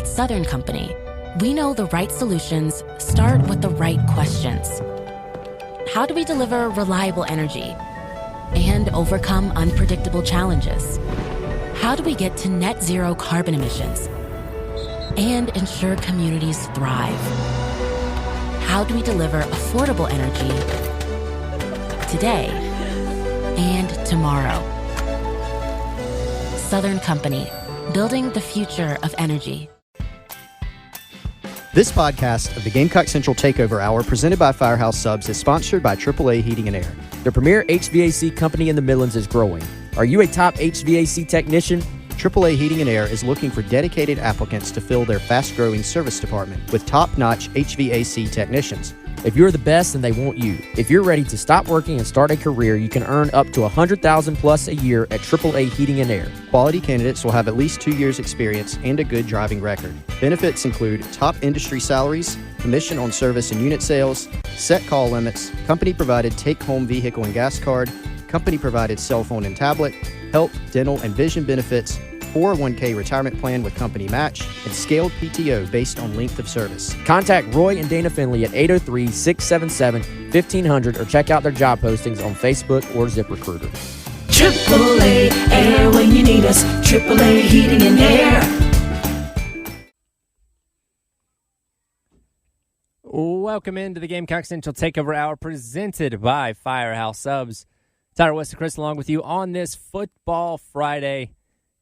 At Southern Company, we know the right solutions start with the right questions. How do we deliver reliable energy and overcome unpredictable challenges? How do we get to net zero carbon emissions and ensure communities thrive? How do we deliver affordable energy today and tomorrow? Southern Company, building the future of energy. This podcast of the Gamecock Central Takeover Hour, presented by Firehouse Subs, is sponsored by AAA Heating and Air. The premier HVAC company in the Midlands is growing. Are you a top HVAC technician? AAA Heating and Air is looking for dedicated applicants to fill their fast-growing service department with top-notch HVAC technicians. If you're the best, then they want you. If you're ready to stop working and start a career, you can earn up to $100,000 plus a year at AAA Heating and Air. Quality candidates will have at least 2 years experience and a good driving record. Benefits include top industry salaries, commission on service and unit sales, set call limits, company-provided take-home vehicle and gas card, company-provided cell phone and tablet, health, dental, and vision benefits, 401k retirement plan with company match, and scaled PTO based on length of service. Contact Roy and Dana Finley at 803-677-1500 or check out their job postings on Facebook or ZipRecruiter. AAA Air when you need us. AAA Heating and Air. Welcome into the Gamecock Central Takeover Hour presented by Firehouse Subs. Tyler West and Chris along with you on this Football Friday.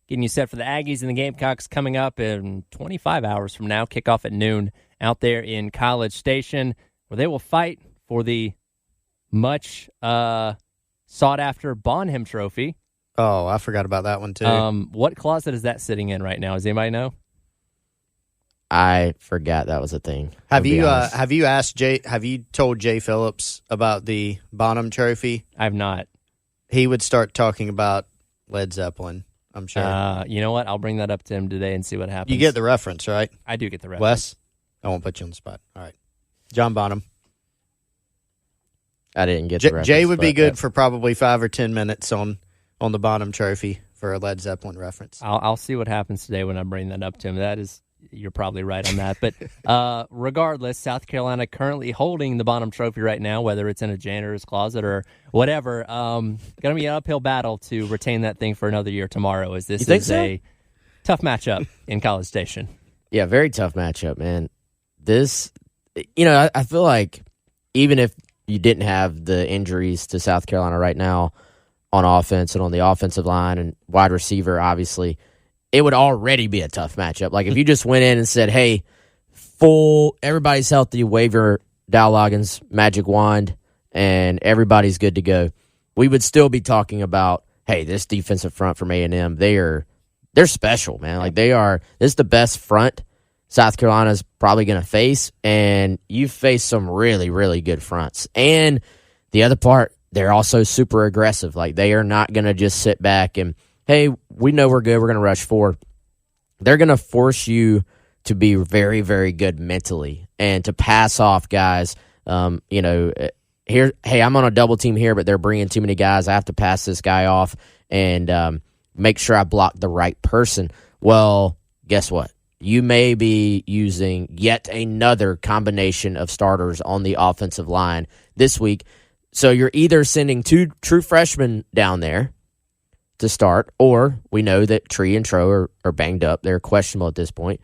Getting you set for the Aggies and the Gamecocks coming up in 25 hours from now. Kickoff at noon out there in College Station, where they will fight for the much sought-after Bonham Trophy. Oh, I forgot about that one, too. What closet is that sitting in right now? Does anybody know? I forgot that was a thing. Have you told Jay Phillips about the Bonham Trophy? I have not. He would start talking about Led Zeppelin, I'm sure. You know what? I'll bring that up to him today and see what happens. You get the reference, right? I do get the reference. Wes? I won't put you on the spot. All right. John Bonham. I didn't get the reference. Jay would be good for probably 5 or 10 minutes on the Bonham Trophy for a Led Zeppelin reference. I'll see what happens today when I bring that up to him. You're probably right on that. But regardless, South Carolina currently holding the Bonham Trophy right now, whether it's in a janitor's closet or whatever. Going to be an uphill battle to retain that thing for another year tomorrow, as this is a tough matchup in College Station. Yeah, very tough matchup, man. This, I feel like even if you didn't have the injuries to South Carolina right now on offense and on the offensive line and wide receiver, obviously, it would already be a tough matchup. Like if you just went in and said, hey, everybody's healthy, wave your Dow Loggins magic wand, and everybody's good to go, we would still be talking about, hey, this defensive front from A&M, they're special, man. Like this is the best front South Carolina's probably going to face, and you've faced some really, really good fronts. And the other part, they're also super aggressive. Like they are not going to just sit back and, hey, we know we're good, we're going to rush forward. They're going to force you to be very, very good mentally and to pass off guys. Here, hey, I'm on a double team here, but they're bringing too many guys. I have to pass this guy off and make sure I block the right person. Well, guess what? You may be using yet another combination of starters on the offensive line this week. So you're either sending 2 true freshmen down there to start, or we know that Tree and Tro are banged up. They're questionable at this point.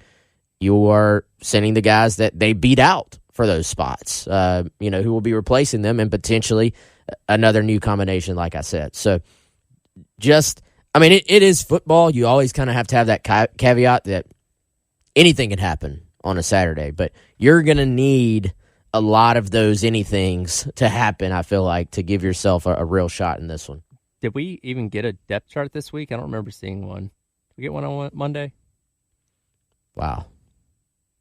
You are sending the guys that they beat out for those spots, who will be replacing them, and potentially another new combination, like I said. So it is football. You always kind of have to have that caveat that anything can happen on a Saturday, but you're going to need a lot of those anythings to happen, I feel like, to give yourself a real shot in this one. Did we even get a depth chart this week? I don't remember seeing one. Did we get one on Monday? Wow.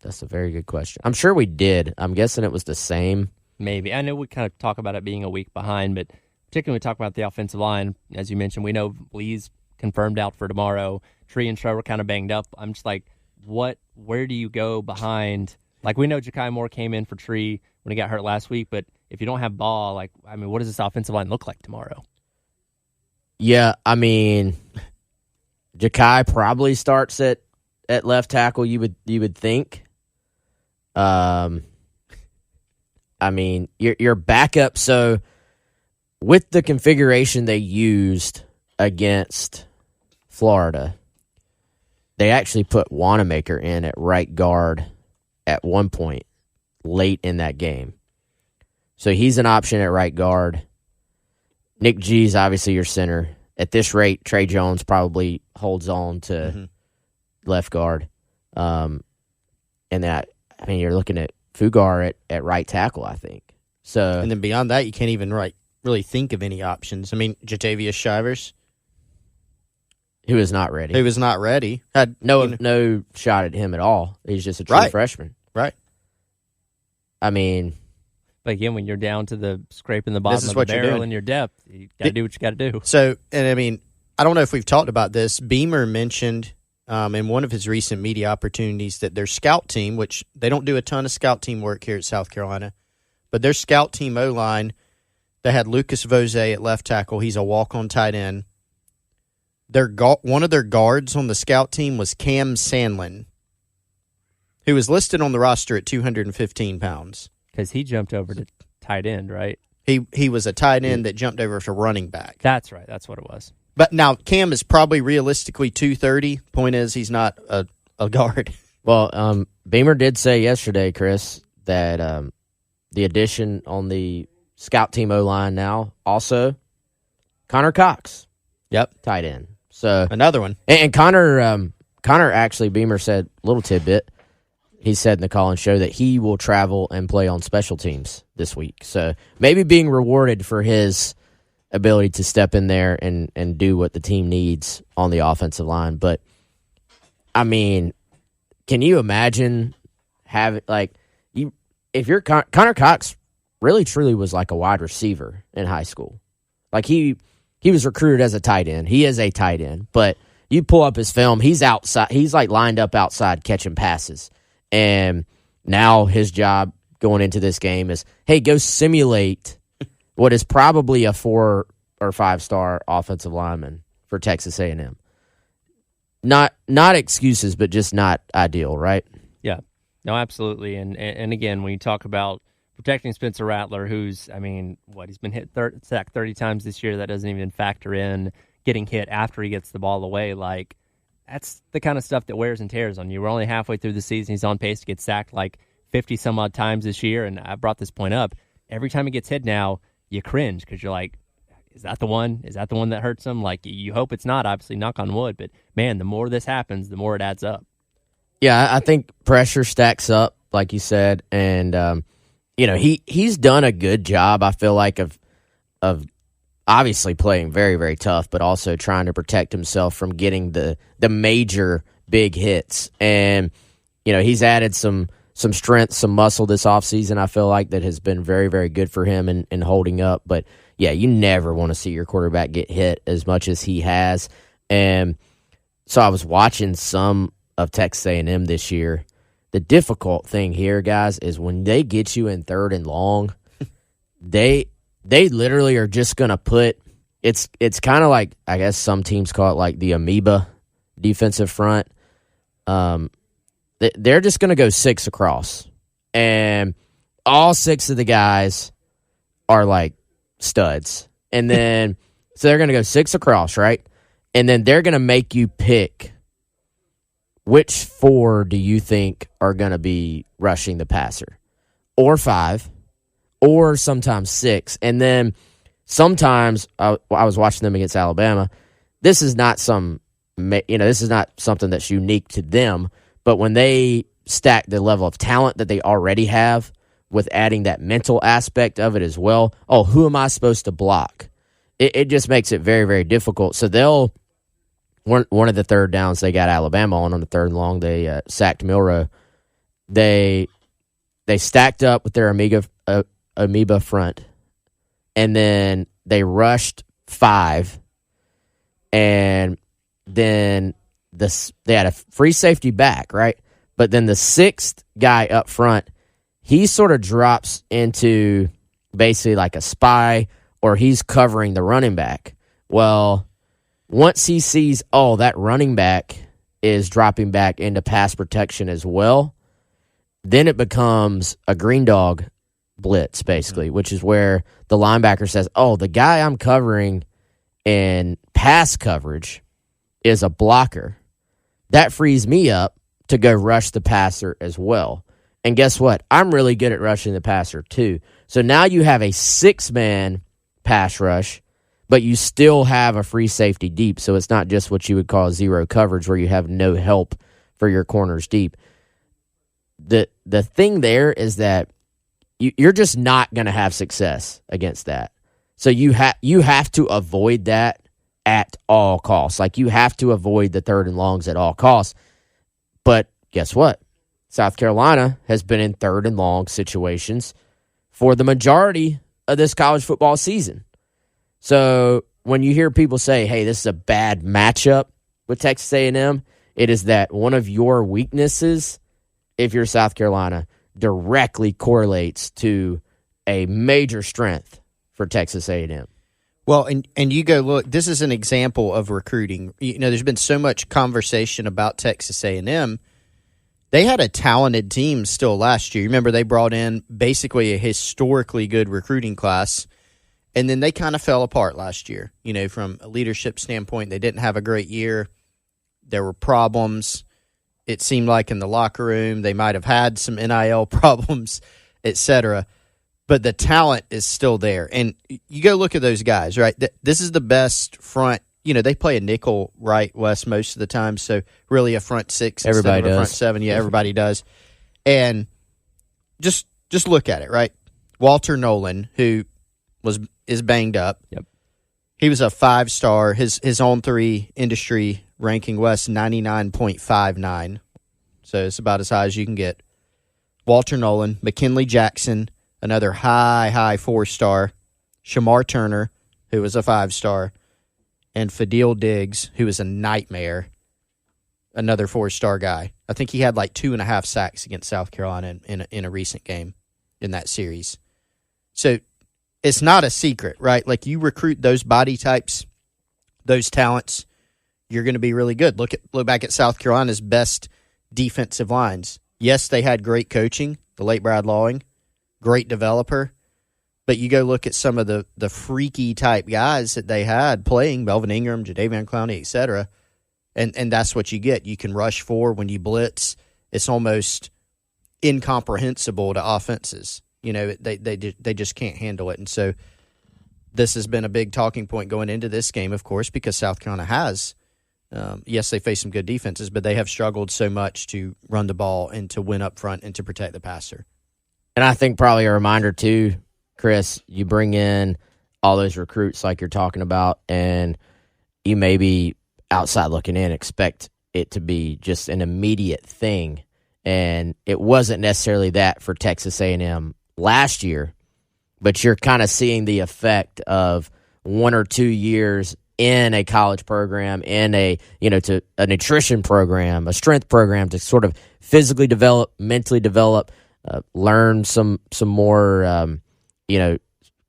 That's a very good question. I'm sure we did. I'm guessing it was the same. Maybe. I know we kind of talk about it being a week behind, but particularly when we talk about the offensive line, as you mentioned, we know Lee's confirmed out for tomorrow. Tree and Trevor kind of banged up. I'm just like, where do you go behind? Like, we know Ja'Kai Moore came in for Tree when he got hurt last week, but if you don't have Ball, what does this offensive line look like tomorrow? Yeah, Ja'Kai probably starts at at left tackle, you would think. I mean, your backup. So with the configuration they used against Florida, they actually put Wanamaker in at right guard at one point late in that game. So he's an option at right guard. Nick G's obviously your center. At this rate, Trey Jones probably holds on to left guard. And that, I mean, you're looking at Fugar at right tackle, I think. So, And then beyond that, you can't even really think of any options. I mean, Jatavius Shivers, who is not ready. who was not ready, had No shot at him at all. He's just a true freshman. Right. I mean, But again, when you're down to the scraping the bottom is of what the you're barrel doing. in your depth, you got to do what you got to do. So, and I mean, I don't know if we've talked about this. Beamer mentioned in one of his recent media opportunities that their scout team, which they don't do a ton of scout team work here at South Carolina, but their scout team O-line, they had Lucas Vose at left tackle. He's a walk-on tight end. One of their guards on the scout team was Cam Sandlin, who was listed on the roster at 215 pounds. Because he jumped over to tight end, right? He was a tight end that jumped over to running back. That's right. That's what it was. But now Cam is probably realistically 230. Point is, he's not a guard. well, Beamer did say yesterday, Chris, that the addition on the scout team O-line now also Connor Cox. Yep. Tight end. So Another one. And Connor actually, Beamer said, little tidbit, he said in the call-in show that he will travel and play on special teams this week. So maybe being rewarded for his ability to step in there and do what the team needs on the offensive line. But, I mean, can you imagine having, if you're Connor Cox really truly was like a wide receiver in high school. Like he was recruited as a tight end. He is a tight end, but you pull up his film, he's outside. He's like lined up outside catching passes. And now his job going into this game is, hey, go simulate what is probably a 4 or 5 star offensive lineman for Texas A&M. Not excuses, but just not ideal, right? Yeah. No, absolutely. And again, when you talk about protecting Spencer Rattler, who's, I mean, he's been sacked 30 times this year. That doesn't even factor in getting hit after he gets the ball away. Like, that's the kind of stuff that wears and tears on you. We're only halfway through the season. He's on pace to get sacked like 50-some-odd times this year, and I brought this point up. Every time he gets hit now, you cringe because you're like, is that the one? Is that the one that hurts him? Like, you hope it's not, obviously, knock on wood. But, man, the more this happens, the more it adds up. Yeah, I think pressure stacks up, like you said, and he's done a good job, I feel like, of obviously playing very, very tough, but also trying to protect himself from getting the major big hits. And, he's added some strength, some muscle this offseason, I feel like, that has been very, very good for him in holding up. But, yeah, you never want to see your quarterback get hit as much as he has. And so I was watching some of Texas A&M this year. The difficult thing here, guys, is when they get you in 3rd and long, they literally are just going to put it's kind of like, I guess some teams call it like the amoeba defensive front. They're just going to go 6 across, and all 6 of the guys are like studs. And then so they're going to go 6 across, right? And then they're going to make you pick which 4 do you think are going to be rushing the passer, or 5, or sometimes 6. And then sometimes I was watching them against Alabama. This is not this is not something that's unique to them. But when they stack the level of talent that they already have with adding that mental aspect of it as well, who am I supposed to block? It just makes it very, very difficult. So one of the third downs they got Alabama on the 3rd and long, they sacked Milroe. They stacked up with their amoeba front, and then they rushed 5, and then they had a free safety back, right? But then the 6th guy up front, he sort of drops into basically like a spy, or he's covering the running back. Well, once he sees, that running back is dropping back into pass protection as well, then it becomes a green dog blitz, basically, which is where the linebacker says, oh, the guy I'm covering in pass coverage is a blocker. That frees me up to go rush the passer as well. And guess what? I'm really good at rushing the passer too. So now you have a 6-man pass rush, but you still have a free safety deep. So it's not just what you would call zero coverage where you have no help for your corners deep. The thing there is that you're just not going to have success against that. So you have to avoid that at all costs. Like, you have to avoid the 3rd and longs at all costs. But guess what? South Carolina has been in 3rd and long situations for the majority of this college football season. So when you hear people say, hey, this is a bad matchup with Texas A&M, it is that one of your weaknesses, if you're South Carolina, directly correlates to a major strength for Texas A&M. Well, and you go, look, this is an example of recruiting. You know, there's been so much conversation about Texas A&M. They had a talented team still last year. Remember, they brought in basically a historically good recruiting class, and then they kind of fell apart last year. You know, from a leadership standpoint, they didn't have a great year. There were problems. It seemed like in the locker room they might have had some NIL problems, etc. But the talent is still there. And you go look at those guys, right? This is the best front. You know, they play a nickel right, Wes, most of the time. So really a front 6 everybody instead of a front does. 7. Yeah, everybody does. And just look at it, right? Walter Nolan, who is banged up. Yep. He was a 5-star. His on 3 industry ranking, Wes, 99.59. So it's about as high as you can get. Walter Nolan, McKinley Jackson, another high 4-star. Shamar Turner, who was a 5-star. And Fadil Diggs, who is a nightmare, another 4-star guy. I think he had like 2.5 sacks against South Carolina in a recent game in that series. So it's not a secret, right? Like, you recruit those body types, those talents, you're going to be really good. Look back at South Carolina's best defensive lines. Yes, they had great coaching, the late Brad Lawing, great developer. But you go look at some of the freaky type guys that they had playing, Melvin Ingram, Jadeveon Clowney, etc., and that's what you get. You can rush 4 when you blitz. It's almost incomprehensible to offenses. You know, they just can't handle it. And so this has been a big talking point going into this game, of course, because South Carolina has, yes, they face some good defenses, but they have struggled so much to run the ball and to win up front and to protect the passer. And I think probably a reminder, too, Chris, you bring in all those recruits like you're talking about, and you maybe outside looking in expect it to be just an immediate thing. And it wasn't necessarily that for Texas A&M last year, but you're kind of seeing the effect of 1 or 2 years in a college program, in a nutrition program, a strength program to sort of physically develop, mentally develop, learn some more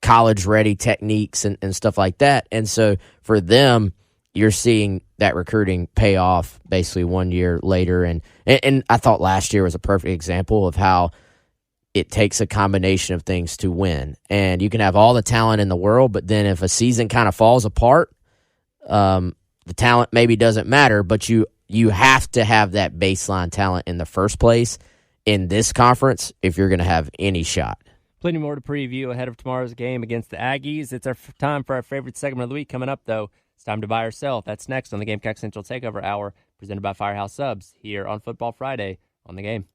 college-ready techniques and stuff like that. And so for them, you're seeing that recruiting pay off basically 1 year later. And I thought last year was a perfect example of how it takes a combination of things to win. And you can have all the talent in the world, but then if a season kind of falls apart, the talent maybe doesn't matter, but you have to have that baseline talent in the first place in this conference if you're going to have any shot. Plenty more to preview ahead of tomorrow's game against the Aggies. It's our time for our favorite segment of the week coming up, though. It's time to buy or sell. That's next on the Gamecock Central Takeover Hour, presented by Firehouse Subs, here on Football Friday on the Game.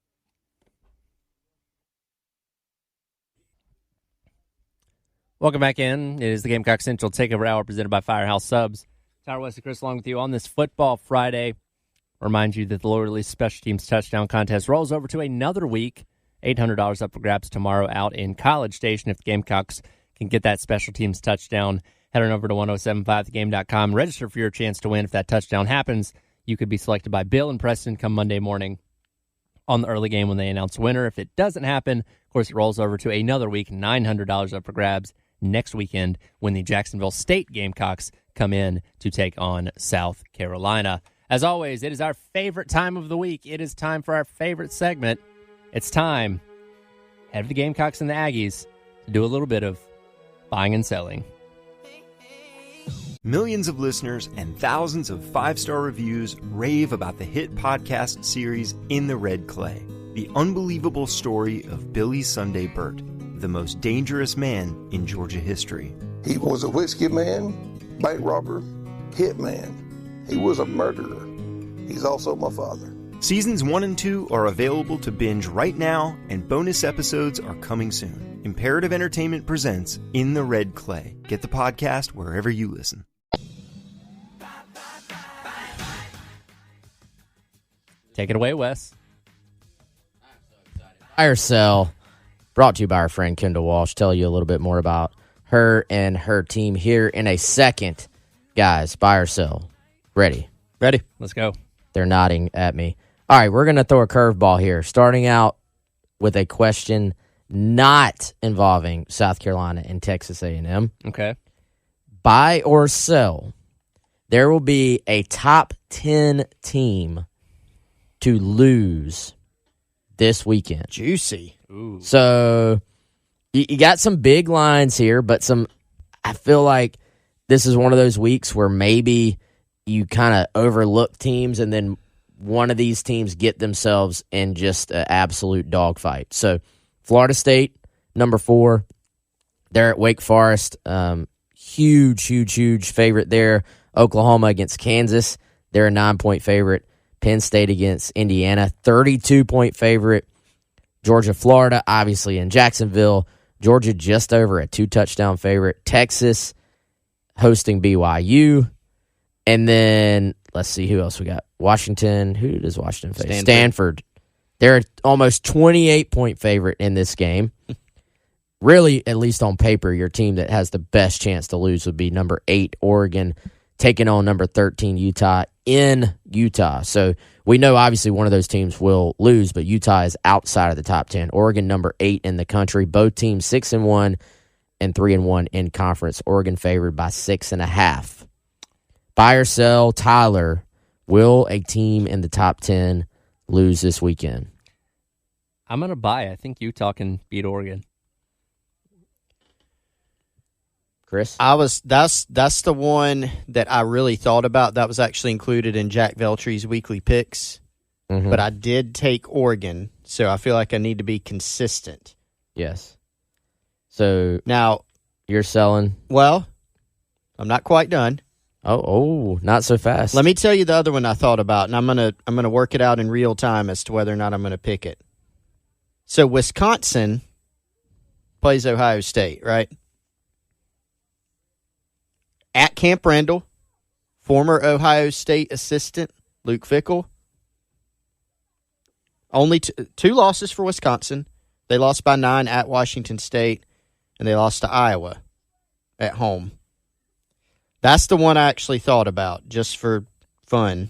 Welcome back in. It is the Gamecock Central Takeover Hour, presented by Firehouse Subs. Tyler West and Chris along with you on this Football Friday. Remind you that the Lower Release Special Teams Touchdown Contest rolls over to another week. $800 up for grabs tomorrow out in College Station if the Gamecocks can get that special teams touchdown. Head on over to 1075thegame.com. Register for your chance to win. If that touchdown happens, you could be selected by Bill and Preston come Monday morning on the early game when they announce a winner. If it doesn't happen, of course, it rolls over to another week, $900 up for grabs next weekend when the Jacksonville State Gamecocks come in to take on South Carolina. As always, it is our favorite time of the week. It is time for our favorite segment. It's time, head of the Gamecocks and the Aggies, to do a little bit of buying and selling. Millions of listeners and thousands of 5-star reviews rave about the hit podcast series In the Red Clay, the unbelievable story of Billy Sunday Burt, the most dangerous man in Georgia history. He was a whiskey man, bank robber, hitman. He was a murderer. He's also my father. Seasons 1 and 2 are available to binge right now, and bonus episodes are coming soon. Imperative Entertainment presents In the Red Clay. Get the podcast wherever you listen. Take it away, Wes. Buy or sell, brought to you by our friend Kendall Walsh. Tell you a little bit more about her and her team here in a second. Guys, buy or sell. Ready? Ready. Let's go. They're nodding at me. All right, we're going to throw a curveball here, starting out with a question not involving South Carolina and Texas A&M. Okay. Buy or sell, there will be a top 10 team to lose this weekend. Juicy. Ooh. So you got some big lines here, but I feel like this is one of those weeks where maybe you kind of overlook teams and then one of these teams get themselves in just an absolute dogfight. So Florida State, number 4, they're at Wake Forest. Huge favorite there. Oklahoma against Kansas, they're a 9-point favorite. Penn State against Indiana, 32-point favorite. Georgia, Florida, obviously in Jacksonville. Georgia just over a 2-touchdown favorite. Texas hosting BYU. And then, let's see who else we got. Washington. Who does Washington face? Stanford. They're almost 28-point favorite in this game. Really, at least on paper, your team that has the best chance to lose would be number 8, Oregon, taking on number 13, Utah, in Utah. So we know, obviously, one of those teams will lose, but Utah is outside of the top 10. Oregon, number 8 in the country. Both teams 6-1 and 3-1 in conference. Oregon favored by 6.5. Buy or sell, Tyler, will a team in the top 10 lose this weekend? I'm going to buy. I think Utah can beat Oregon. Chris? That's the one that I really thought about. That was actually included in Jack Veltry's weekly picks. Mm-hmm. But I did take Oregon, so I feel like I need to be consistent. Yes. So now you're selling? Well, I'm not quite done. Oh, not so fast. Let me tell you the other one I thought about, and I'm gonna work it out in real time as to whether or not I'm gonna pick it. So Wisconsin plays Ohio State, right? At Camp Randall, former Ohio State assistant Luke Fickell. Only 2 losses for Wisconsin. They lost by 9 at Washington State, and they lost to Iowa at home. That's the one I actually thought about, just for fun.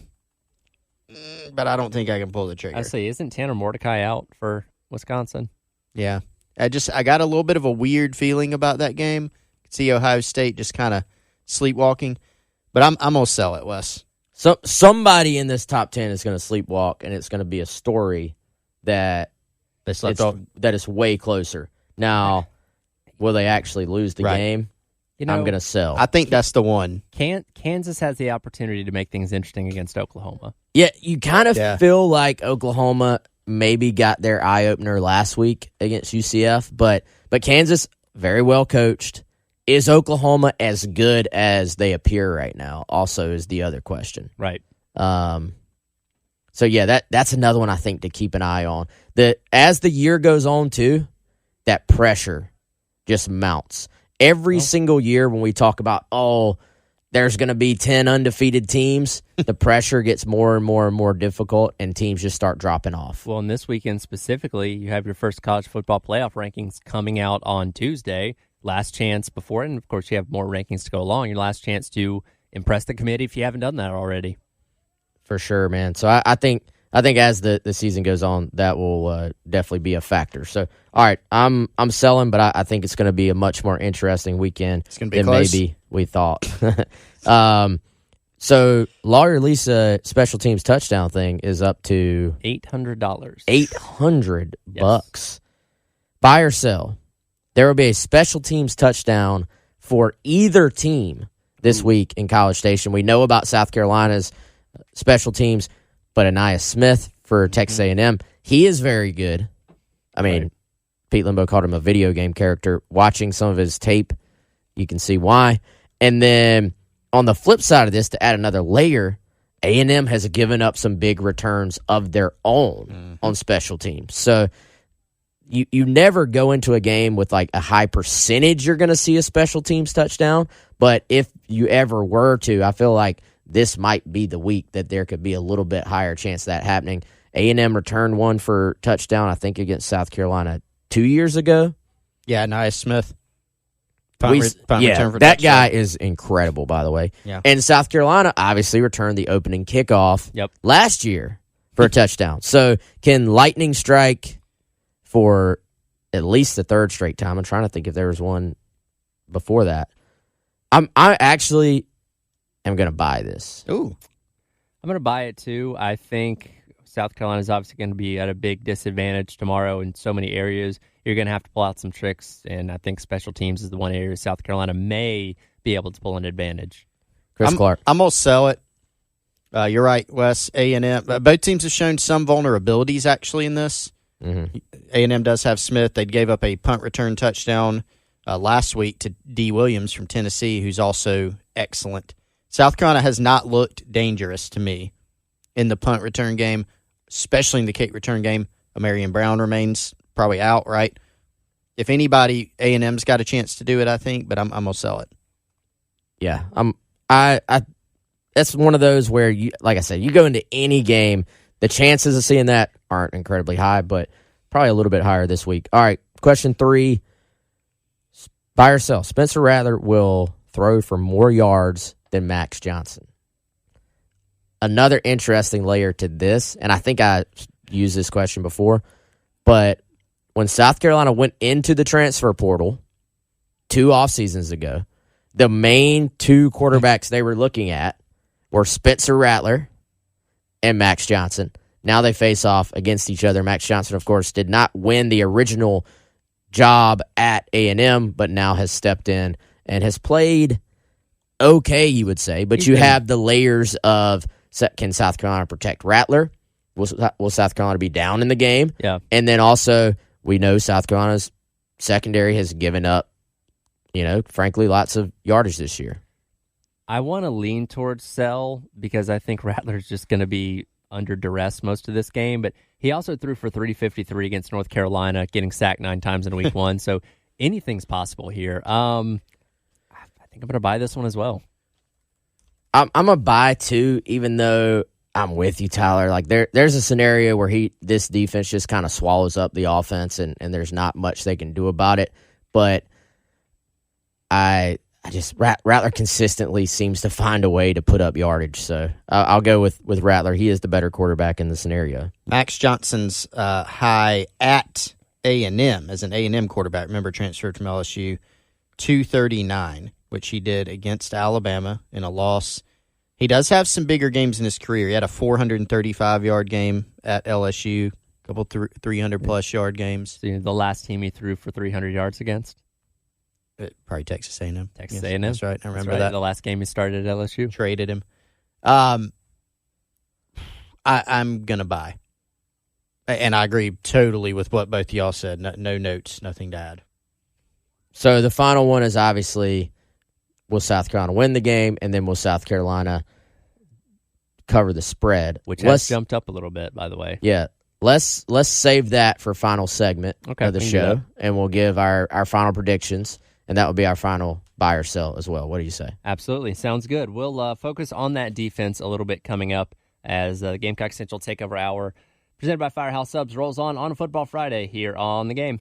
But I don't think I can pull the trigger. I see. Isn't Tanner Mordecai out for Wisconsin? Yeah. I got a little bit of a weird feeling about that game. See Ohio State just kind of sleepwalking. But I'm going to sell it, Wes. So somebody in this top 10 is going to sleepwalk, and it's going to be a story that is way closer. Now, will they actually lose the game? I'm going to sell. I think that's the one. Kansas has the opportunity to make things interesting against Oklahoma. Yeah, you kind of feel like Oklahoma maybe got their eye-opener last week against UCF, but Kansas, very well coached. Is Oklahoma as good as they appear right now? Also is the other question. Right. So, yeah, that's another one I think to keep an eye on. As the year goes on, too, that pressure just mounts. Every single year when we talk about, there's going to be 10 undefeated teams, the pressure gets more and more and more difficult, and teams just start dropping off. Well, in this weekend specifically, you have your first college football playoff rankings coming out on Tuesday. Last chance before, and of course you have more rankings to go along. Your last chance to impress the committee if you haven't done that already. For sure, man. So I think as the season goes on, that will definitely be a factor. So, all right, I'm selling, but I think it's going to be a much more interesting weekend than maybe we thought. So Lawyer Lisa special teams touchdown thing is up to $800. $800 bucks. Buy or sell. There will be a special teams touchdown for either team this week in College Station. We know about South Carolina's special teams, but Aniyah Smith for Texas A&M, he is very good. I mean, Pete Limbo called him a video game character. Watching some of his tape, you can see why. And then on the flip side of this, to add another layer, A&M has given up some big returns of their own on special teams. So you never go into a game with like a high percentage you're going to see a special teams touchdown. But if you ever were to, I feel like this might be the week that there could be a little bit higher chance of that happening. A&M returned one for touchdown, I think, against South Carolina 2 years ago. Yeah, Aniyah Smith. That guy is incredible, by the way. Yeah. And South Carolina obviously returned the opening kickoff last year for a touchdown. So can lightning strike for at least the third straight time? I'm trying to think if there was one before that. I actually am going to buy this. Ooh. I'm going to buy it too. I think South Carolina is obviously going to be at a big disadvantage tomorrow in so many areas. You're going to have to pull out some tricks, and I think special teams is the one area South Carolina may be able to pull an advantage. Chris Clark. I'm going to sell it. You're right, Wes. A&M. Both teams have shown some vulnerabilities, actually, in this. A&M does have Smith. They gave up a punt return touchdown last week to D. Williams from Tennessee, who's also excellent. South Carolina has not looked dangerous to me in the punt return game, especially in the kick return game. Amarian Brown remains probably out, right? If anybody, A&M's got a chance to do it, I think, but I'm gonna sell it. Yeah, I that's one of those where you, like I said, you go into any game, the chances of seeing that aren't incredibly high, but probably a little bit higher this week. All right, question 3: buy or sell? Spencer Rattler will throw for more yards than Max Johnson. Another interesting layer to this, and I think I used this question before, but when South Carolina went into the transfer portal 2 off seasons ago, the main 2 quarterbacks they were looking at were Spencer Rattler and Max Johnson. Now they face off against each other. Max Johnson, of course, did not win the original job at A&M, but now has stepped in and has played okay, you would say. But you have the layers of, can South Carolina protect Rattler? Will South Carolina be down in the game? Yeah. And then also, we know South Carolina's secondary has given up, frankly, lots of yardage this year. I want to lean towards sell because I think Rattler's just going to be under duress most of this game, but he also threw for 353 against North Carolina, getting sacked 9 times in week 1, so anything's possible here. I think I'm going to buy this one as well. I'm going to buy too, even though I'm with you, Tyler. Like there's a scenario where this defense just kind of swallows up the offense, and there's not much they can do about it. But Rattler consistently seems to find a way to put up yardage. So I'll go with Rattler. He is the better quarterback in the scenario. Max Johnson's high at A&M as an A&M quarterback, remember, transferred from LSU, 239, which he did against Alabama in a loss. He does have some bigger games in his career. He had a 435-yard game at LSU, a couple 300-plus yard games. So, the last team he threw for 300 yards against? Probably Texas A&M. Texas A&M. That's right. I remember that. The last game he started at LSU. Traded him. I'm going to buy. And I agree totally with what both of y'all said. No notes, nothing to add. So the final one is obviously, will South Carolina win the game, and then will South Carolina cover the spread? Which has jumped up a little bit, by the way. Yeah. Let's save that for final segment of the show, and we'll give our final predictions, and that will be our final buy or sell as well. What do you say? Absolutely. Sounds good. We'll focus on that defense a little bit coming up as the Gamecock Central Takeover Hour, presented by Firehouse Subs, rolls on a Football Friday here on The Game.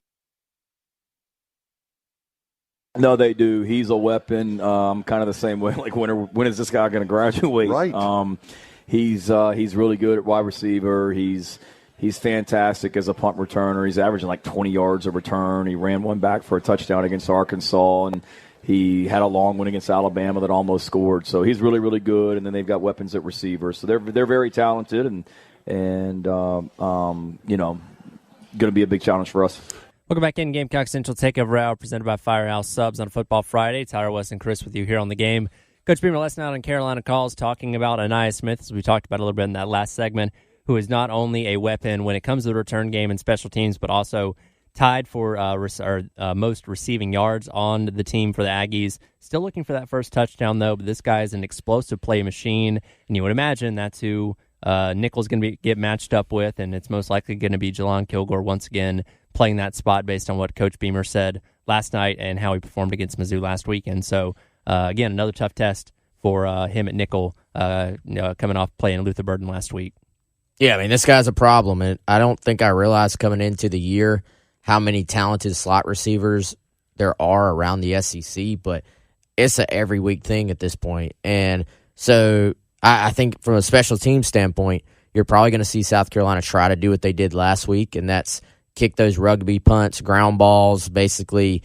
No, they do. He's a weapon. Kind of the same way. Like, when is this guy going to graduate? Right. He's really good at wide receiver. He's fantastic as a punt returner. He's averaging like 20 yards a return. He ran one back for a touchdown against Arkansas, and He had a long one against Alabama that almost scored. So he's really, really good. And then they've got weapons at receiver. So they're very talented and going to be a big challenge for us. Welcome back in Gamecock Central Takeover Hour, presented by Firehouse Subs on Football Friday. Tyler West and Chris with you here on the game. Coach Beamer last night on Carolina Calls talking about Aniyah Smith, as we talked about a little bit in that last segment, who is not only a weapon when it comes to the return game and special teams, but also tied for most receiving yards on the team for the Aggies. Still looking for that first touchdown, though, but this guy is an explosive play machine, and you would imagine that's who Nickel's going to get matched up with, and it's most likely going to be Jelon Kilgore once again playing that spot based on what Coach Beamer said last night and how he performed against Mizzou last weekend. So, again, another tough test for him at nickel, coming off playing Luther Burden last week. Yeah, I mean, this guy's a problem, and I don't think I realized coming into the year how many talented slot receivers there are around the SEC, but it's an every week thing at this point. And so I think from a special team standpoint, you're probably going to see South Carolina try to do what they did last week, and that's kick those rugby punts, ground balls, basically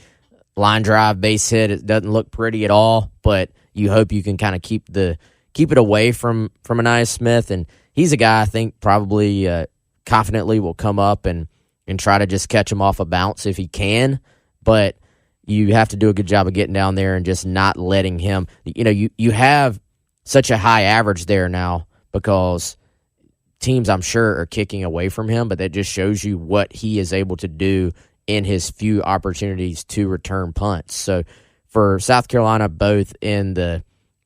line drive, base hit. It doesn't look pretty at all, but you hope you can kind of keep it away from Aniyah Smith. And he's a guy I think probably confidently will come up and try to just catch him off a bounce if he can. But you have to do a good job of getting down there and just not letting him. You have such a high average there now because teams, I'm sure, are kicking away from him, but that just shows you what he is able to do in his few opportunities to return punts. So for South Carolina, both in the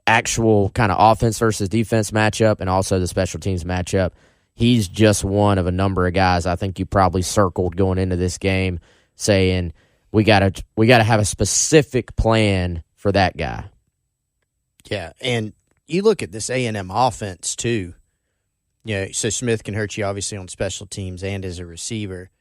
actual kind of offense versus defense matchup and also the special teams matchup, he's just one of a number of guys I think you probably circled going into this game saying we gotta have a specific plan for that guy. Yeah, and you look at this A&M offense too. So Smith can hurt you obviously on special teams and as a receiver.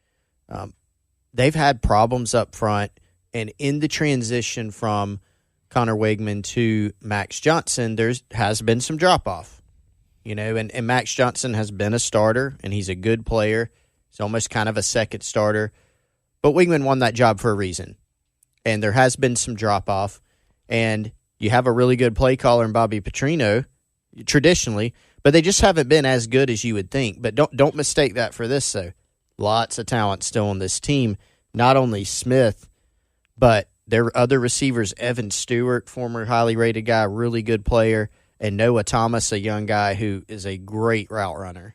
They've had problems up front, and in the transition from Connor Wegman to Max Johnson, there has been some drop-off. And Max Johnson has been a starter, and he's a good player. He's almost kind of a second starter. But Wegman won that job for a reason, and there has been some drop-off. And you have a really good play caller in Bobby Petrino, traditionally, but they just haven't been as good as you would think. But don't mistake that for this, though. Lots of talent still on this team. Not only Smith, but there are other receivers. Evan Stewart, former highly rated guy, really good player. And Noah Thomas, a young guy who is a great route runner.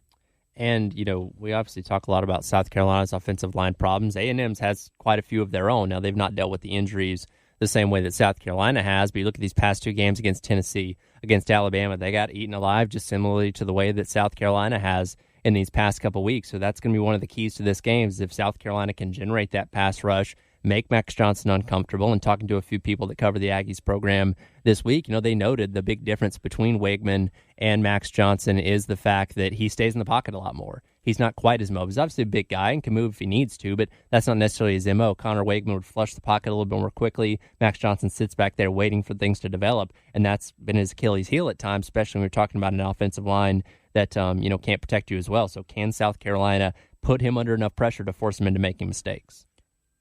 And, we obviously talk a lot about South Carolina's offensive line problems. A&M's has quite a few of their own. Now, they've not dealt with the injuries the same way that South Carolina has, but you look at these past two games against Tennessee, against Alabama, they got eaten alive just similarly to the way that South Carolina has in these past couple weeks. So that's going to be one of the keys to this game is if South Carolina can generate that pass rush, make Max Johnson uncomfortable. And talking to a few people that cover the Aggies program this week, they noted the big difference between Wegman and Max Johnson is the fact that he stays in the pocket a lot more. He's not quite as mobile. He's obviously a big guy and can move if he needs to, but that's not necessarily his MO. Connor Wegman would flush the pocket a little bit more quickly. Max Johnson sits back there waiting for things to develop, and that's been his Achilles heel at times, especially when we're talking about an offensive line that can't protect you as well. So can South Carolina put him under enough pressure to force him into making mistakes?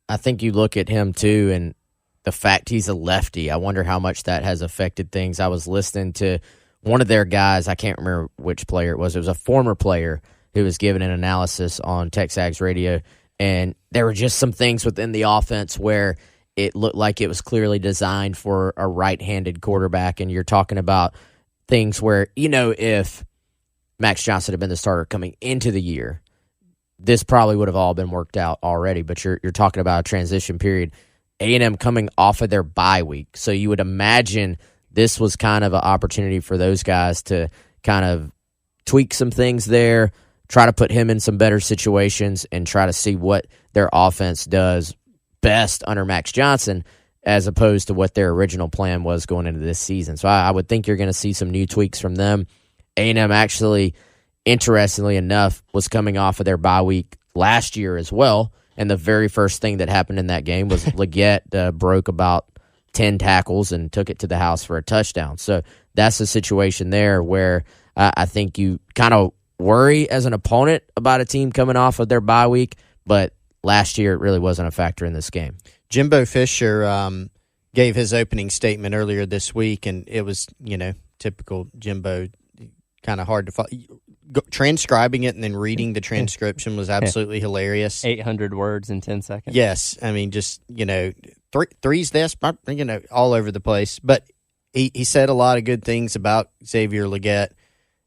I think you look at him, too, and the fact he's a lefty, I wonder how much that has affected things. I was listening to one of their guys, I can't remember which player it was. It was a former player who was giving an analysis on Texas Radio, and there were just some things within the offense where it looked like it was clearly designed for a right-handed quarterback, and you're talking about things where, if Max Johnson had been the starter coming into the year, this probably would have all been worked out already, but you're talking about a transition period. A&M coming off of their bye week, so you would imagine this was kind of an opportunity for those guys to kind of tweak some things there, try to put him in some better situations, and try to see what their offense does best under Max Johnson as opposed to what their original plan was going into this season. So I would think you're going to see some new tweaks from them. A&M actually, interestingly enough, was coming off of their bye week last year as well, and the very first thing that happened in that game was Leggett broke about 10 tackles and took it to the house for a touchdown. So that's a situation there where I think you kind of worry as an opponent about a team coming off of their bye week, but last year it really wasn't a factor in this game. Jimbo Fisher, gave his opening statement earlier this week, and it was, typical Jimbo, kind of hard to follow. Transcribing it and then reading the transcription was absolutely hilarious. 800 words in 10 seconds. Yes. I mean, just, three's this, all over the place. But he said a lot of good things about Xavier Legette.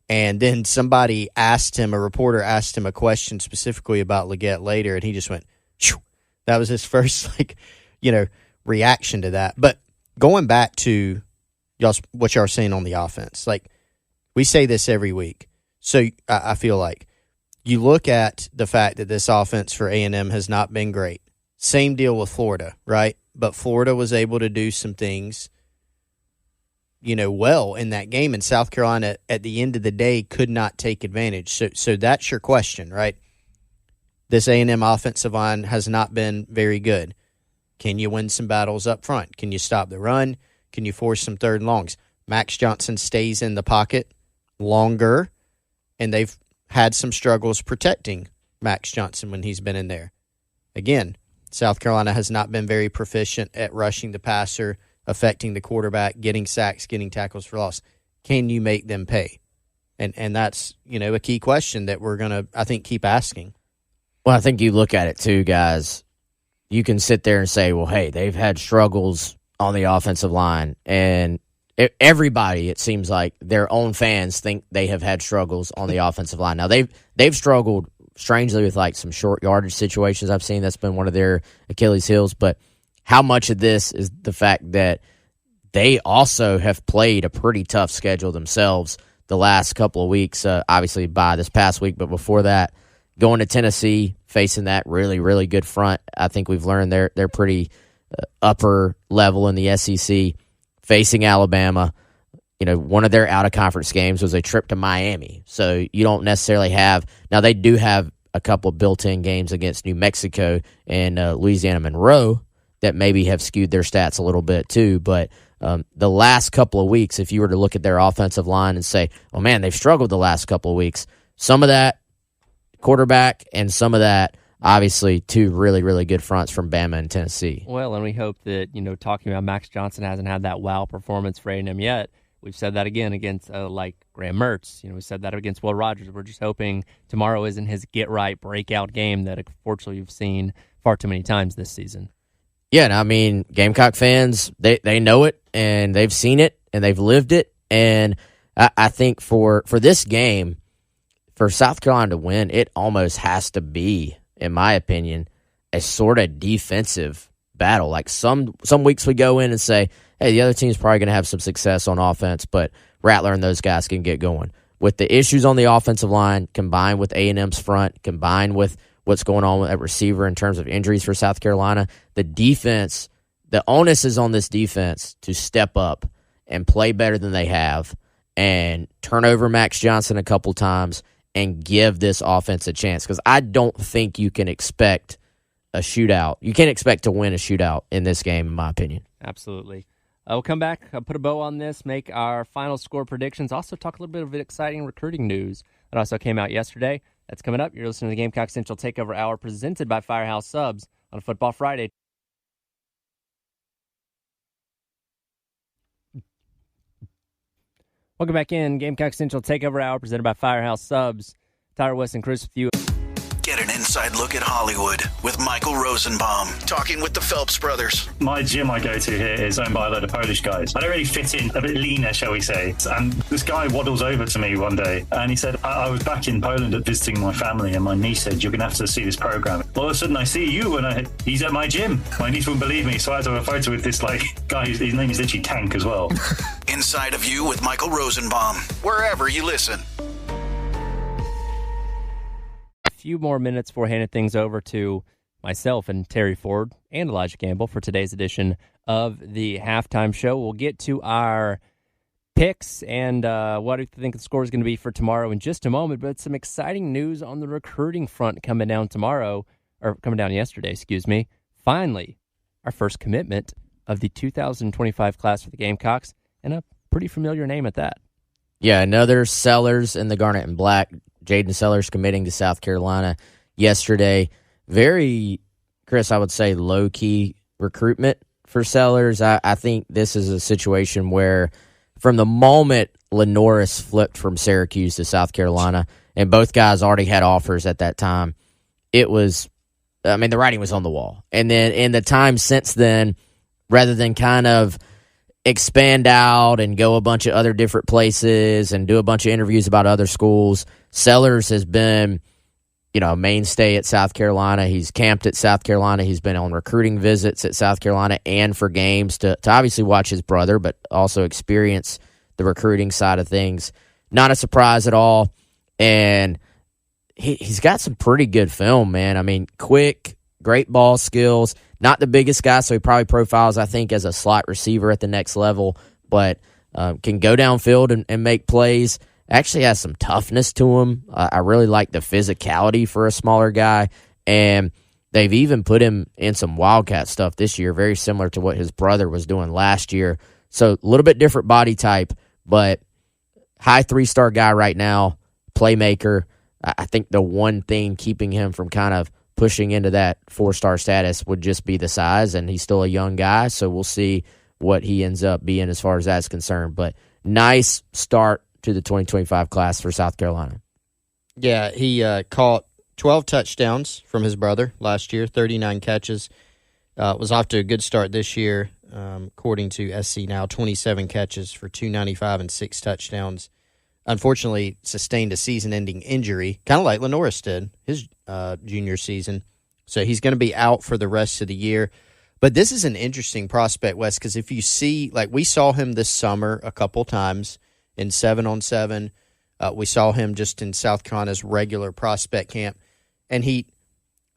And then a reporter asked him a question specifically about Legette later, and he just went, shoo. That was his first, reaction to that. But going back to what y'all are saying on the offense, we say this every week. So I feel like you look at the fact that this offense for A&M has not been great. Same deal with Florida, right? But Florida was able to do some things, well in that game, and South Carolina at the end of the day could not take advantage. So that's your question, right? This A&M offensive line has not been very good. Can you win some battles up front? Can you stop the run? Can you force some third and longs? Max Johnson stays in the pocket longer, and they've had some struggles protecting Max Johnson when he's been in there. Again, South Carolina has not been very proficient at rushing the passer, affecting the quarterback, getting sacks, getting tackles for loss. Can you make them pay? And that's, a key question that we're going to, I think, keep asking. Well, I think you look at it too, guys. You can sit there and say, well, hey, they've had struggles on the offensive line, and everybody, it seems like their own fans think they have had struggles on the offensive line. Now, they've struggled strangely with some short yardage situations I've seen. That's been one of their Achilles heels. But how much of this is the fact that they also have played a pretty tough schedule themselves the last couple of weeks, obviously by this past week, but before that, going to Tennessee, facing that really, really good front. I think we've learned they're pretty upper level in the SEC. Facing Alabama, one of their out-of-conference games was a trip to Miami. So you don't necessarily have – now they do have a couple of built-in games against New Mexico and Louisiana Monroe that maybe have skewed their stats a little bit too. But the last couple of weeks, if you were to look at their offensive line and say, oh, man, they've struggled the last couple of weeks, some of that quarterback and some of that obviously two really, really good fronts from Bama and Tennessee. Well, and we hope that, talking about Max Johnson hasn't had that wow performance for A&M yet. We've said that again against Graham Mertz. We said that against Will Rogers. We're just hoping tomorrow isn't his get-right breakout game that unfortunately you've seen far too many times this season. Yeah, and I mean, Gamecock fans, they know it, and they've seen it, and they've lived it. And I think for this game, for South Carolina to win, it almost has to be, in my opinion, a sort of defensive battle. Some weeks we go in and say, hey, the other team's probably going to have some success on offense, but Rattler and those guys can get going. With the issues on the offensive line, combined with A&M's front, combined with what's going on at receiver in terms of injuries for South Carolina, the defense, the onus is on this defense to step up and play better than they have and turn over Max Johnson a couple times and give this offense a chance. Because I don't think you can expect a shootout. You can't expect to win a shootout in this game, in my opinion. Absolutely. We'll come back, put a bow on this, make our final score predictions, also talk a little bit of exciting recruiting news that also came out yesterday. That's coming up. You're listening to the Gamecock Central Takeover Hour presented by Firehouse Subs on a Football Friday. Welcome back in. Gamecock Central Takeover Hour presented by Firehouse Subs. Tyler West and Chris with you. Get an inside look at Hollywood with Michael Rosenbaum, talking with the Phelps brothers. My gym I go to here is owned by a load of Polish guys. I don't really fit in, a bit leaner, shall we say. And this guy waddles over to me one day and he said, I was back in Poland visiting my family and my niece said, you're going to have to see this program. All of a sudden I see you and he's at my gym. My niece wouldn't believe me, so I had to have a photo with this guy, his name is literally Tank as well. Inside of You with Michael Rosenbaum, wherever you listen. Few more minutes before handing things over to myself and Terry Ford and Elijah Campbell for today's edition of the Halftime Show. We'll get to our picks and what do you think the score is going to be for tomorrow in just a moment, but some exciting news on the recruiting front coming down yesterday, Finally, our first commitment of the 2025 class for the Gamecocks, and a pretty familiar name at that. Yeah, another Sellers in the Garnet and Black. Jaden Sellers committing to South Carolina yesterday. Very, Chris, I would say low-key recruitment for Sellers. I think this is a situation where from the moment Lenoris flipped from Syracuse to South Carolina, and both guys already had offers at that time, it was, the writing was on the wall. And then in the time since then, rather than kind of expand out and go a bunch of other different places and do a bunch of interviews about other schools, Sellers has been, a mainstay at South Carolina. He's camped at South Carolina. He's been on recruiting visits at South Carolina and for games to obviously watch his brother, but also experience the recruiting side of things. Not a surprise at all. And he's got some pretty good film, man. Quick, great ball skills. Not the biggest guy, so he probably profiles, I think, as a slot receiver at the next level, but can go downfield and make plays. Actually has some toughness to him. I really like the physicality for a smaller guy, and they've even put him in some Wildcat stuff this year, very similar to what his brother was doing last year. So a little bit different body type, but high 3-star guy right now, playmaker. I think the one thing keeping him from kind of pushing into that 4-star status would just be the size, and he's still a young guy, so we'll see what he ends up being as far as that's concerned. But nice start to the 2025 class for South Carolina. Yeah, he caught 12 touchdowns from his brother last year, 39 catches. Was off to a good start this year, according to SC Now, 27 catches for 295 and 6 touchdowns. Unfortunately, sustained a season-ending injury, kind of like Lenoris did his junior season. So he's going to be out for the rest of the year. But this is an interesting prospect, Wes, because if you see, we saw him this summer a couple times in 7-on-7. We saw him just in South Carolina's regular prospect camp. And this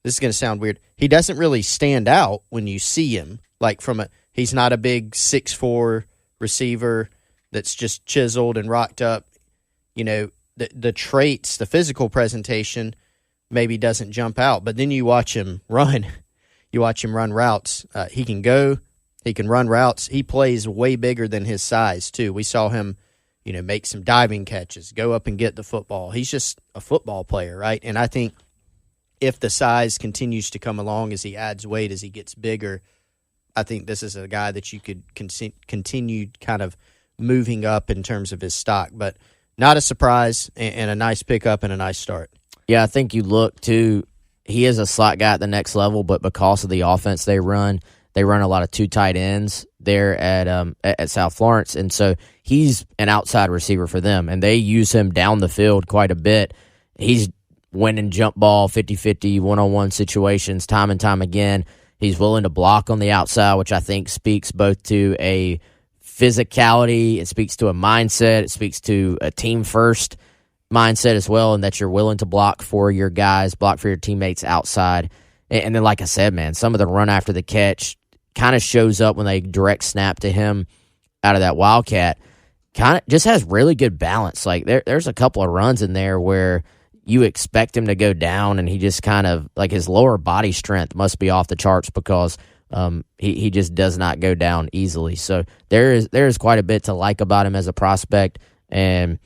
is going to sound weird, he doesn't really stand out when you see him. He's not a big 6'4" receiver that's just chiseled and rocked up. The traits, the physical presentation maybe doesn't jump out. But then you watch him run. You watch him run routes. He can go. He can run routes. He plays way bigger than his size, too. We saw him, make some diving catches, go up and get the football. He's just a football player, right? And I think if the size continues to come along as he adds weight, as he gets bigger, I think this is a guy that you could continue kind of moving up in terms of his stock. But not a surprise, and a nice pickup and a nice start. Yeah, I think you look, too, he is a slot guy at the next level, but because of the offense they run a lot of 2 tight ends there at South Florence, and so he's an outside receiver for them, and they use him down the field quite a bit. He's winning jump ball, 50-50, one-on-one situations time and time again. He's willing to block on the outside, which I think speaks both to a physicality, it speaks to a mindset, it speaks to a team-first mindset as well, and that you're willing to block for your guys, block for your teammates outside. And then, like I said, man, some of the run after the catch kind of shows up when they direct snap to him out of that Wildcat. Kind of just has really good balance. There's a couple of runs in there where you expect him to go down, and he just kind of, his lower body strength must be off the charts because he just does not go down easily. So there is quite a bit to like about him as a prospect, and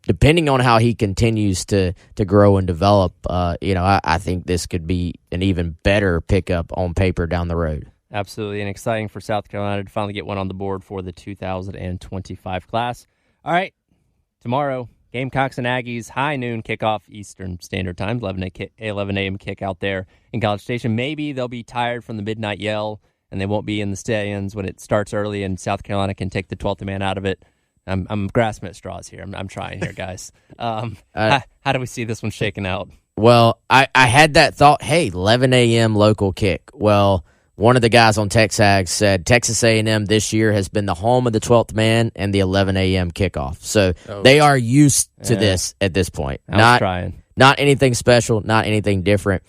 depending on how he continues to grow and develop, I think this could be an even better pickup on paper down the road. Absolutely, and exciting for South Carolina to finally get one on the board for the 2025 class. All right, tomorrow, Gamecocks and Aggies, high noon kickoff Eastern Standard Time, 11 a.m. kick out there in College Station. Maybe they'll be tired from the midnight yell, and they won't be in the stands when it starts early, and South Carolina can take the 12th man out of it. I'm grasping at straws here. I'm trying here, guys. How do we see this one shaking out? Well, I had that thought, hey, 11 a.m. local kick. Well, one of the guys on TexAgs said Texas A&M this year has been the home of the 12th man and the 11 a.m. kickoff. So they are used to this at this point. I'm trying. Not anything special, not anything different.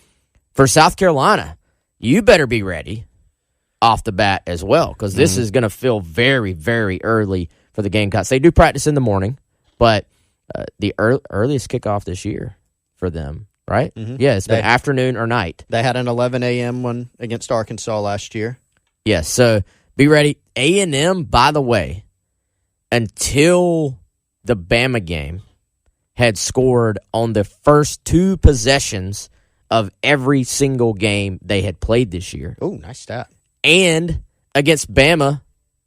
For South Carolina, you better be ready off the bat as well, because this is going to feel very, very early for the Gamecocks. They do practice in the morning, but the earliest kickoff this year for them, right? Mm-hmm. Yeah, it's been afternoon or night. They had an 11 a.m. one against Arkansas last year. Yes, so be ready. A&M, by the way, until the Bama game, had scored on the first 2 possessions of every single game they had played this year. Oh, nice stat. And against Bama,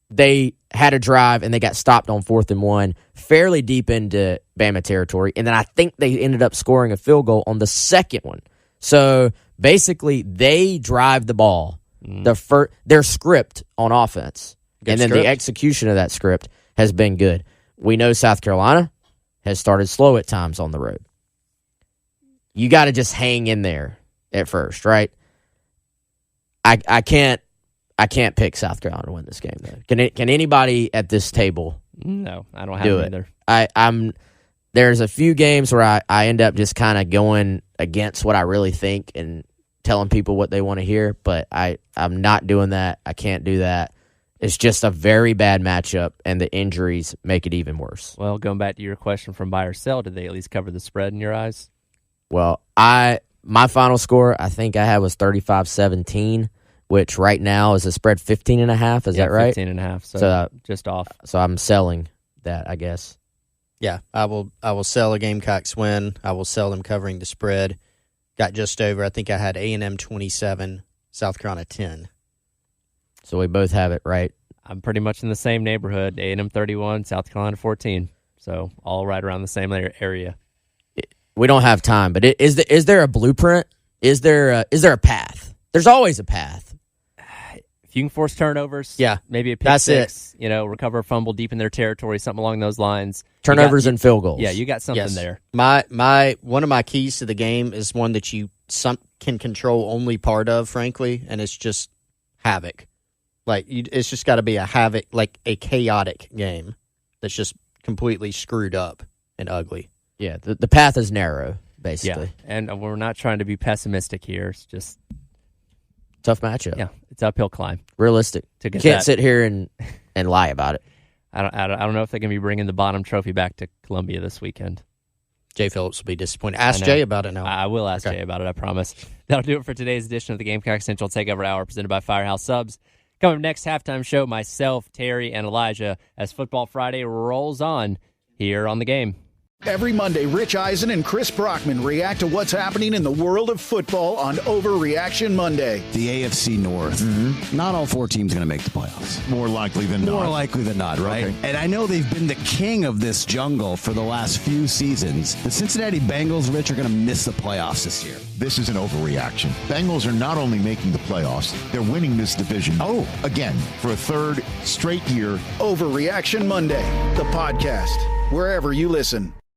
they had a drive and they got stopped on 4th and 1 fairly deep into Bama territory. And then I think they ended up scoring a field goal on the second one. So basically, they drive the ball, their script on offense. And then the execution of that script has been good. We know South Carolina has started slow at times on the road. You got to just hang in there at first, right? I can't pick South Carolina to win this game, though. Can anybody at this table? No, I don't have it either. There's a few games where I end up just kind of going against what I really think and telling people what they want to hear, but I'm not doing that. I can't do that. It's just a very bad matchup, and the injuries make it even worse. Well, going back to your question from buy or sell, did they at least cover the spread in your eyes? Well, my final score I think I had was 35-17. Which right now is a spread 15.5. Is that right? 15.5. So just off. So I'm selling that, I guess. Yeah, I will sell a Gamecocks win. I will sell them covering the spread. Got just over. I think I had A&M 27, South Carolina 10. So we both have it right. I'm pretty much in the same neighborhood. A&M 31, South Carolina 14. So all right around the same area. We don't have time, but is there a blueprint? Is there a path? There's always a path. If you can force turnovers, maybe a pick That's six, recover a fumble deep in their territory, something along those lines. Turnovers and field goals. Yeah, you got something there. One of my keys to the game is one that you can control only part of, frankly, and it's just havoc. It's just got to be a havoc, like a chaotic game that's just completely screwed up and ugly. Yeah, the path is narrow, basically. Yeah, and we're not trying to be pessimistic here. It's just tough matchup. Yeah, it's uphill climb. Realistic. You can't sit here and lie about it. I don't know if they're going to be bringing the bottom trophy back to Columbia this weekend. Jay Phillips will be disappointed. Ask Jay about it now. I will ask Jay about it, I promise. That'll do it for today's edition of the Gamecock Central Takeover Hour presented by Firehouse Subs. Coming up next, halftime show, myself, Terry, and Elijah as Football Friday rolls on here on The Game. Every Monday, Rich Eisen and Chris Brockman react to what's happening in the world of football on Overreaction Monday. The AFC North. Mm-hmm. Not all 4 teams going to make the playoffs. More likely than not. More likely than not, right? Okay. And I know they've been the king of this jungle for the last few seasons. The Cincinnati Bengals, Rich, are going to miss the playoffs this year. This is an overreaction. Bengals are not only making the playoffs, they're winning this division. Again, for a third straight year. Overreaction Monday, the podcast, wherever you listen.